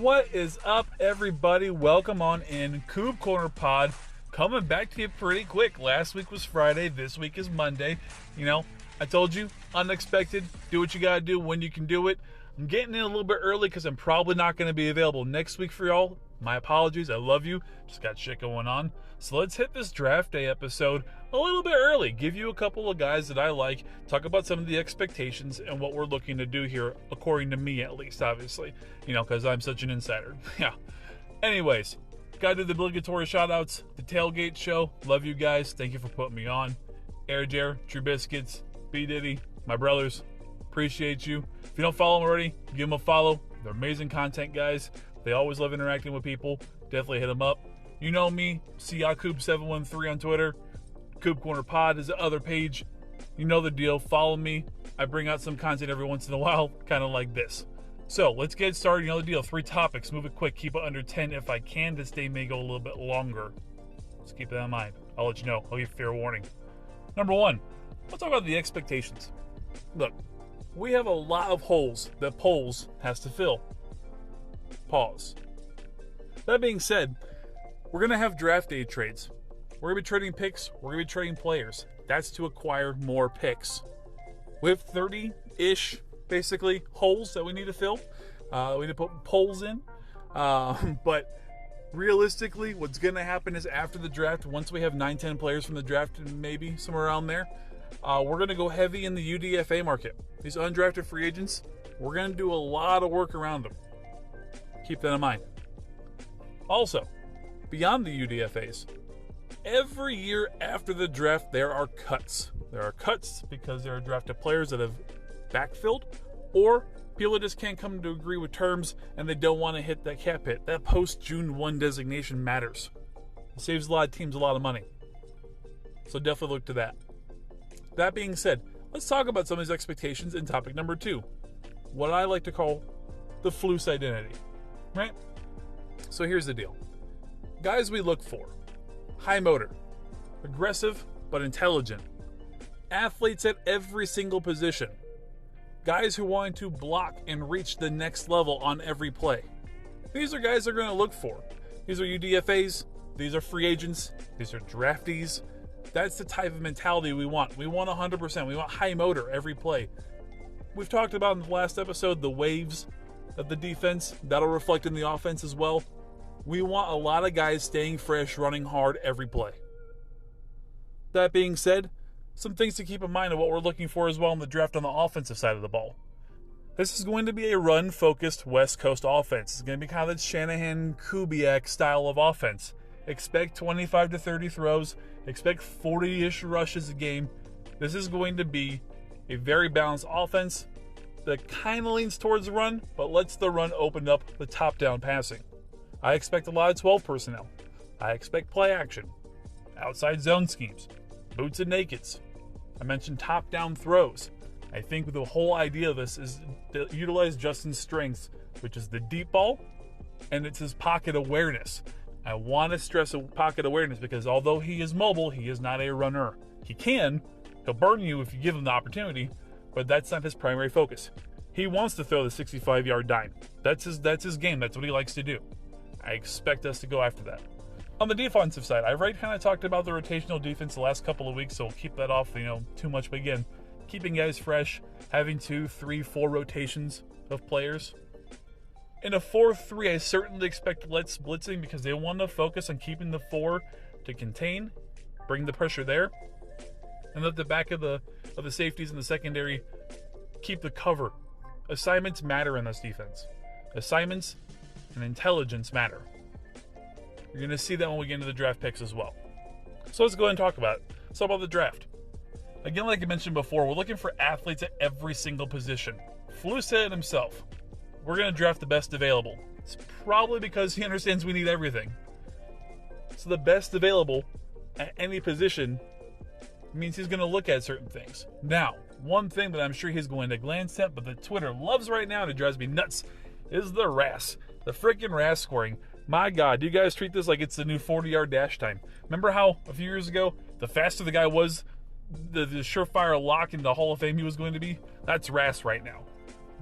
What is up, everybody? Welcome on in. Coubs Corner Pod coming back to you pretty quick. Last week was Friday. This week is Monday. You know, I told you, unexpected. Do what you got to do when you can do it. I'm getting in a little bit early because I'm probably not going to be available next week for y'all. My apologies. I love you. Just got shit going on. So let's hit this draft day episode a little bit early. Give you a couple of guys that I like. Talk about some of the expectations and what we're looking to do here, according to me at least, obviously. You know, because I'm such an insider. Yeah. Anyways, gotta do the obligatory shout-outs. The Tailgate Show. Love you guys. Thank you for putting me on. Air Jer, True Biscuits, B Diddy, my brothers. Appreciate you. If you don't follow them already, give them a follow. They're amazing content guys. They always love interacting with people. Definitely hit them up. You know me, Coubs713 on Twitter. Coubs Corner Pod is the other page. You know the deal. Follow me. I bring out some content every once in a while, kind of like this. So let's get started. You know the deal. 3 topics. Move it quick. Keep it under 10 if I can. This day may go a little bit longer. Just keep that in mind. I'll let you know. I'll give fair warning. Number 1, let's talk about the expectations. Look, we have a lot of holes that Poles has to fill. Pause. That being said, we're going to have draft day trades. We're going to be trading picks. We're going to be trading players. That's to acquire more picks. We have 30-ish, basically, holes that we need to fill. We need to put poles in. But realistically, what's going to happen is after the draft, once we have 9-10 players from the draft, maybe somewhere around there, we're going to go heavy in the UDFA market. These undrafted free agents, we're going to do a lot of work around them. Keep that in mind. Also, beyond the UDFAs, every year after the draft, there are cuts. There are cuts because there are drafted players that have backfilled, or people just can't come to agree with terms and they don't want to hit that cap hit. That post-June 1 designation matters. It saves a lot of teams a lot of money. So definitely look to that. That being said, let's talk about some of these expectations in topic number 2. What I like to call the Eberflus Identity. Right? So here's the deal. Guys we look for. High motor. Aggressive, but intelligent. Athletes at every single position. Guys who want to block and reach the next level on every play. These are guys they're going to look for. These are UDFAs. These are free agents. These are draftees. That's the type of mentality we want. We want 100%. We want high motor every play. We've talked about in the last episode the waves of the defense. That'll reflect in the offense as well. We want a lot of guys staying fresh, running hard every play. That being said, some things to keep in mind of what we're looking for as well in the draft on the offensive side of the ball. This is going to be a run-focused West Coast offense. It's going to be kind of the Shanahan-Kubiak style of offense. Expect 25 to 30 throws. Expect 40-ish rushes a game. This is going to be a very balanced offense that kind of leans towards the run, but lets the run open up the top-down passing. I expect a lot of 12 personnel. I expect play action, outside zone schemes, boots and nakeds. I mentioned top-down throws. I think the whole idea of this is to utilize Justin's strengths, which is the deep ball, and it's his pocket awareness. I want to stress pocket awareness because although he is mobile, he is not a runner. He'll burn you if you give him the opportunity, but that's not his primary focus. He wants to throw the 65-yard dime. That's his game. That's what he likes to do. I expect us to go after that. On the defensive side, I've already kind of talked about the rotational defense the last couple of weeks, so we'll keep that off, too much. But again, keeping guys fresh, having 2, 3, 4 rotations of players. In a 4-3, I certainly expect Let's blitzing because they want to focus on keeping the 4 to contain, bring the pressure there, and let the back of the safeties in the secondary keep the cover. Assignments matter in this defense. Assignments and intelligence matter. You're going to see that when we get into the draft picks as well. So let's go ahead and talk about it. Let's talk about the draft. Again, like I mentioned before, we're looking for athletes at every single position. Eberflus said it himself. We're going to draft the best available. It's probably because he understands we need everything. So the best available at any position means he's going to look at certain things. Now, one thing that I'm sure he's going to glance at, but that Twitter loves right now and it drives me nuts, is the RAS. The freaking RAS scoring. My God, you guys treat this like it's the new 40-yard dash time. Remember how a few years ago, the faster the guy was, the surefire lock in the Hall of Fame he was going to be? That's RAS right now.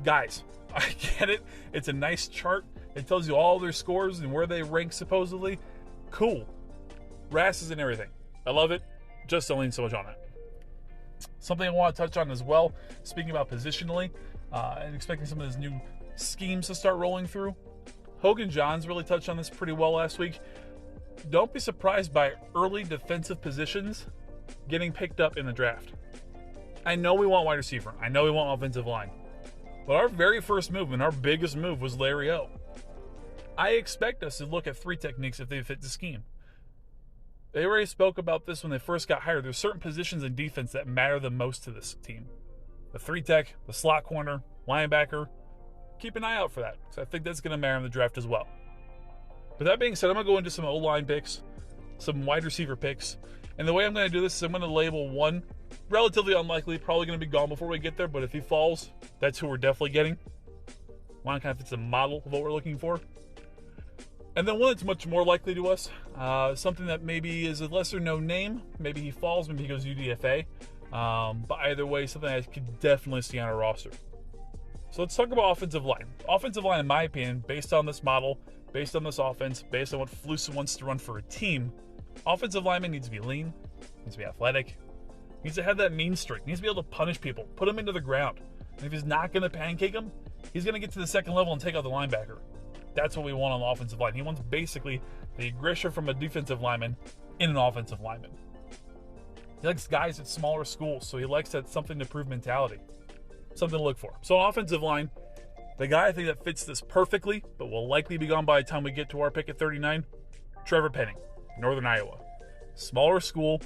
Guys, I get it. It's a nice chart. It tells you all their scores and where they rank supposedly. Cool. RAS and everything. I love it. Just don't lean so much on it. Something I want to touch on as well, speaking about positionally, and expecting some of these new schemes to start rolling through. Hogan Johns really touched on this pretty well last week. Don't be surprised by early defensive positions getting picked up in the draft. I know we want wide receiver. I know we want offensive line. But our very first move and our biggest move was Larry O. I expect us to look at 3 techniques if they fit the scheme. They already spoke about this when they first got hired. There's certain positions in defense that matter the most to this team. The 3-tech, the slot corner, linebacker. Keep an eye out for that, because I think that's going to matter in the draft as well. But that being said, I'm going to go into some O-line picks, some wide receiver picks. And the way I'm going to do this is I'm going to label one relatively unlikely, probably going to be gone before we get there, but if he falls, that's who we're definitely getting. One kind of fits a model of what we're looking for. And then one that's much more likely to us, something that maybe is a lesser known name. Maybe he falls, maybe he goes UDFA. But either way, something I could definitely see on our roster. So let's talk about offensive line. Offensive line, in my opinion, based on this model, based on this offense, based on what Flus wants to run for a team, offensive lineman needs to be lean, needs to be athletic, needs to have that mean streak, needs to be able to punish people, put them into the ground. And if he's not going to pancake them, he's going to get to the second level and take out the linebacker. That's what we want on the offensive line. He wants basically the aggression from a defensive lineman in an offensive lineman. He likes guys at smaller schools, so he likes that something to prove mentality. Something to look for. So on offensive line, the guy I think that fits this perfectly, but will likely be gone by the time we get to our pick at 39, Trevor Penning, Northern Iowa. Smaller school,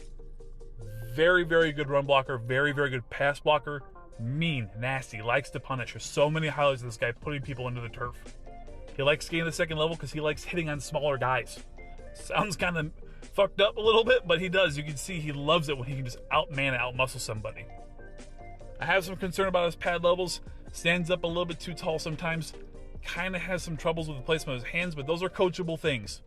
very, very good run blocker, very, very good pass blocker, mean, nasty, likes to punish. There's so many highlights of this guy putting people into the turf. He likes getting to the second level because he likes hitting on smaller guys. Sounds kind of fucked up a little bit, but he does. You can see he loves it when he can just outman and outmuscle somebody. I have some concern about his pad levels. Stands up a little bit too tall sometimes. Kind of has some troubles with the placement of his hands, but those are coachable things.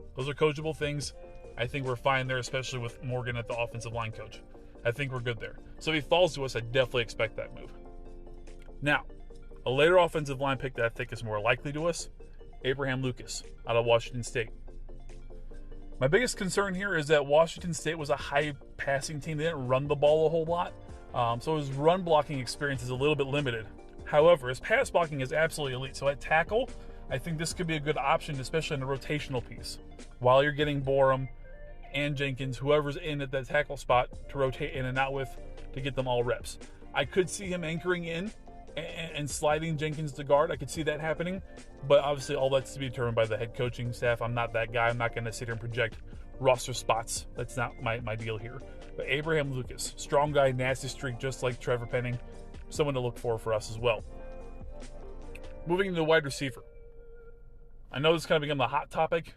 I think we're fine there, especially with Morgan at the offensive line coach. I think we're good there. So if he falls to us, I definitely expect that move. Now, a later offensive line pick that I think is more likely to us, Abraham Lucas out of Washington State. My biggest concern here is that Washington State was a high passing team. They didn't run the ball a whole lot. So his run blocking experience is a little bit limited. However, his pass blocking is absolutely elite. So at tackle, I think this could be a good option, especially in a rotational piece. While you're getting Borum and Jenkins, whoever's in at that tackle spot to rotate in and out with to get them all reps. I could see him anchoring in and sliding Jenkins to guard. I could see that happening. But obviously all that's to be determined by the head coaching staff. I'm not that guy. I'm not going to sit here and project roster spots. That's not my deal here. But Abraham Lucas, strong guy, nasty streak, just like Trevor Penning. Someone to look for us as well. Moving to the wide receiver. I know this is kind of become the hot topic,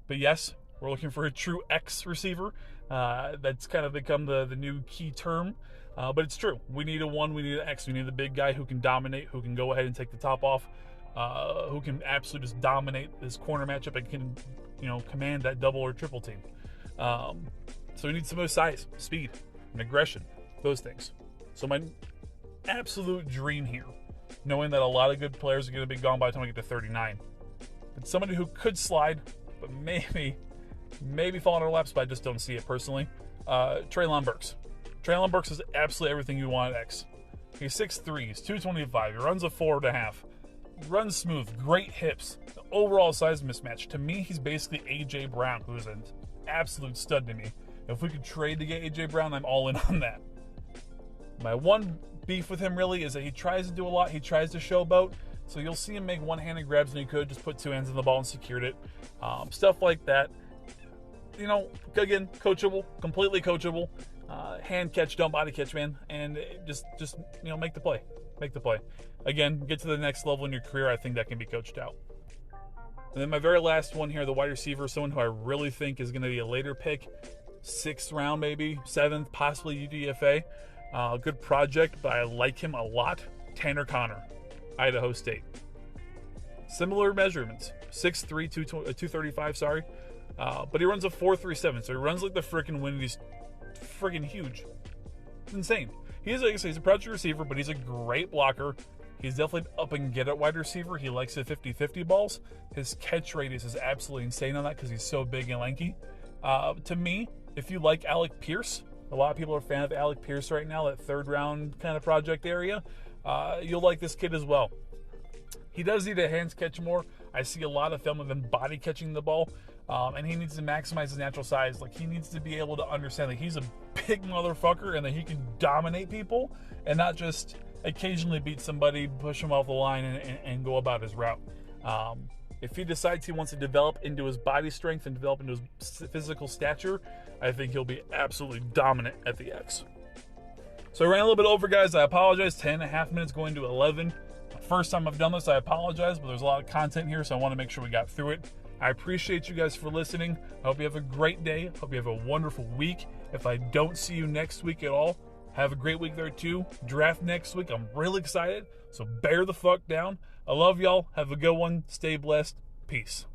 but yes, we're looking for a true X receiver. That's kind of become the new key term, but it's true. We need a one, we need an X. We need the big guy who can dominate, who can go ahead and take the top off, who can absolutely just dominate this corner matchup and can, command that double or triple team. So we need some more size, speed, and aggression, those things. So my absolute dream here, knowing that a lot of good players are going to be gone by the time we get to 39, but somebody who could slide, but maybe fall in our laps, but I just don't see it personally. Treylon Burks. Treylon Burks is absolutely everything you want at X. He's 6'3", he's 225, he runs a 4.5, runs smooth, great hips, overall size mismatch. To me, he's basically A.J. Brown, who is an absolute stud to me. If we could trade to get A.J. Brown, I'm all in on that. My one beef with him really is that he tries to do a lot. He tries to showboat. So you'll see him make one-handed grabs when he could just put two hands on the ball and secured it. Stuff like that. Again, coachable, completely coachable. Hand catch, don't body catch, man. And just make the play. Make the play. Again, get to the next level in your career. I think that can be coached out. And then my very last one here, the wide receiver, someone who I really think is going to be a later pick. 6th round, maybe 7th, possibly UDFA. Good project, but I like him a lot. Tanner Connor, Idaho State. Similar measurements, 6'3", 235, but he runs a 4.37, so he runs like the frickin' wind. He's frickin' huge. It's insane. He's a project receiver, but he's a great blocker. He's definitely up and get at wide receiver. He likes the 50-50 balls. His catch radius is absolutely insane on that because he's so big and lanky. To me, if you like Alec Pierce, a lot of people are a fan of Alec Pierce right now, that third round kind of project area. You'll like this kid as well. He does need a hands catch more. I see a lot of film of him body catching the ball, and he needs to maximize his natural size. Like, he needs to be able to understand that he's a big motherfucker and that he can dominate people and not just occasionally beat somebody, push him off the line, and go about his route. If he decides he wants to develop into his body strength and develop into his physical stature, I think he'll be absolutely dominant at the X. So I ran a little bit over, guys. I apologize. 10.5 minutes going to 11. First time I've done this, I apologize, but there's a lot of content here, so I want to make sure we got through it. I appreciate you guys for listening. I hope you have a great day. Hope you have a wonderful week. If I don't see you next week at all, have a great week there too. Draft next week. I'm really excited, so bear the fuck down. I love y'all. Have a good one. Stay blessed. Peace.